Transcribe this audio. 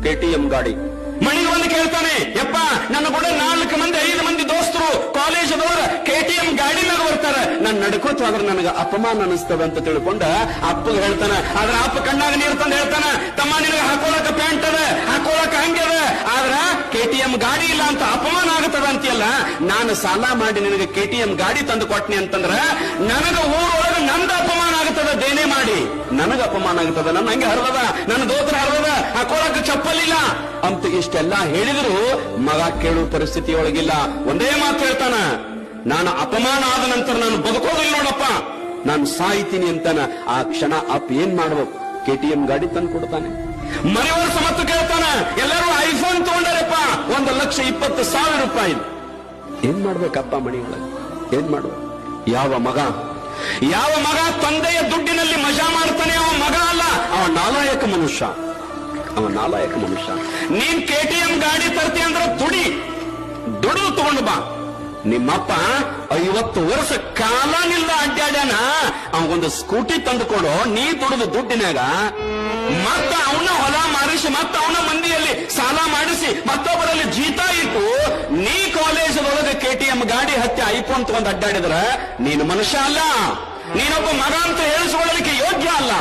KTM ಗಾಡಿ. ಮಣಿಗೆ ಒಂದು ಕೇಳ್ತಾನೆ, ಯಪ್ಪ ನನ್ನ ಕೂಡ 4 ಮಂದಿ 5 ಮಂದಿ ದೋಸ್ತರು ಕಾಲೇಜದವರು KTM ಗಾಡಿ ಮ್ಯಾಗ ಬರ್ತಾರೆ, ನಾನು ನಡ್ಕೋತ ಹೋದ್ರೆ ನನಗೆ ಅಪಮಾನ ಅನಿಸ್ತದ ಅಂತ ತಿಳ್ಕೊಂಡ ಅಪ್ಪಗೆ ಹೇಳ್ತಾನ. ಆದ್ರ ಅಪ್ಪ ಕಣ್ಣಾಗ ನೀರು ತಂದು ಹೇಳ್ತಾನ, ತಮ್ಮ ನಿನಗೆ ಹಾಕೊಳಕ ಪ್ಯಾಂಟ್ ಅದ, ಹಾಕೊಳಕ ಹಂಗ್ಯದ, ಆದ್ರ KTM ಗಾಡಿ ಇಲ್ಲ ಅಂತ ಅಪಮಾನ ಆಗತ್ತದ ಅಂತೀಯಲ್ಲ, ನಾನು ಸಾಲ ಮಾಡಿ ನಿನಗೆ KTM ಗಾಡಿ ತಂದು ಕೊಟ್ನಿ ಅಂತಂದ್ರ ನನಗ ಊರೊಳಗ ನಂದ ಅಪಮಾನ ಆಗುತ್ತದ, ದೇನೆ ಮಾಡಿ ನನಗ ಅಪಮಾನ ಆಗುತ್ತದ, ನನ್ನ ಹಂಗೆ ಹರಿದದ, ನನ್ನ ದೋತ್ರ ಹರಿದದ, ಹಾಕೊಳಕ ಚಪ್ಪಲ್ ಇಲ್ಲ ಅಂತ ಇಷ್ಟೆಲ್ಲ ಹೇಳಿದ್ರು ಮಗ ಕೇಳುವ ಪರಿಸ್ಥಿತಿ ಒಳಗಿಲ್ಲ. ಒಂದೇ ಮಾತು ಹೇಳ್ತಾನ, ನಾನು ಅಪಮಾನ ಆದ ನಂತರ ನಾನು ಬದುಕೋದಿಲ್ಲ ನೋಡಪ್ಪ, ನಾನು ಸಾಯ್ತೀನಿ ಅಂತಾನ. ಆ ಕ್ಷಣ ಅಪ್ಪ ಏನ್ ಮಾಡ್ಬೇಕು, KTM ಗಾಡಿ ತಂದು ಕೊಡ್ತಾನೆ. ಮನೆ ವರ್ಷ ಮತ್ತು ಕೇಳ್ತಾನ, ಎಲ್ಲರೂ ಐಫೋನ್ ತಗೊಂಡಾರಪ್ಪ, 1,20,000 ರೂಪಾಯಿ. ಏನ್ ಮಾಡ್ಬೇಕಪ್ಪ ಮನೆಯೊಳಗೆ, ಏನ್ ಮಾಡ್ಬೇಕು? ಯಾವ ಮಗ ತಂದೆಯ ದುಡ್ಡಿನಲ್ಲಿ ಮಜಾ ಮಾಡ್ತಾನೆ, ಅವ ಮಗ ಅಲ್ಲ, ಅವ ನಾಲಾಯಕ ಮನುಷ್ಯ. ನೀನ್ KTM ಗಾಡಿ ತರ್ತಿ ಅಂದ್ರೆ ದುಡಿದು ತಗೊಂಡು ಬಾ. ನಿಮ್ಮಪ್ಪ 50 ವರ್ಷ ಕಾಲನಿಲ್ಲ ಅಡ್ಡಾಡ್ಯಾನ, ಅವಗೊಂದು ಸ್ಕೂಟಿ ತಂದು ಕೊಡು, ನೀ ದುಡಿದು ದುಡ್ಡಿನಾಗ ಮತ್ತ ಅವನ ಹೊಲ ಮಾರಿಸಿ, ಮತ್ತ ಅವನ ಮಂದಿಯಲ್ಲಿ ಸಾಲ ಮಾಡಿಸಿ, ಮತ್ತೊಬ್ಬರಲ್ಲಿ ಜೀತ ಇಟ್ಟು ನೀ ಕಾಲೇಜದೊಳಗೆ KTM ಗಾಡಿ ಹತ್ತಿ ಐಫೋನ್ ತಗೊಂಡು ಅಡ್ಡಾಡಿದ್ರ ನೀನು ಮನುಷ್ಯ ಅಲ್ಲ, ನೀನೊಬ್ಬ ಮಗ ಅಂತ ಹೇಳಿಸ್ಕೊಳ್ಳಲಿಕ್ಕೆ ಯೋಗ್ಯ ಅಲ್ಲ.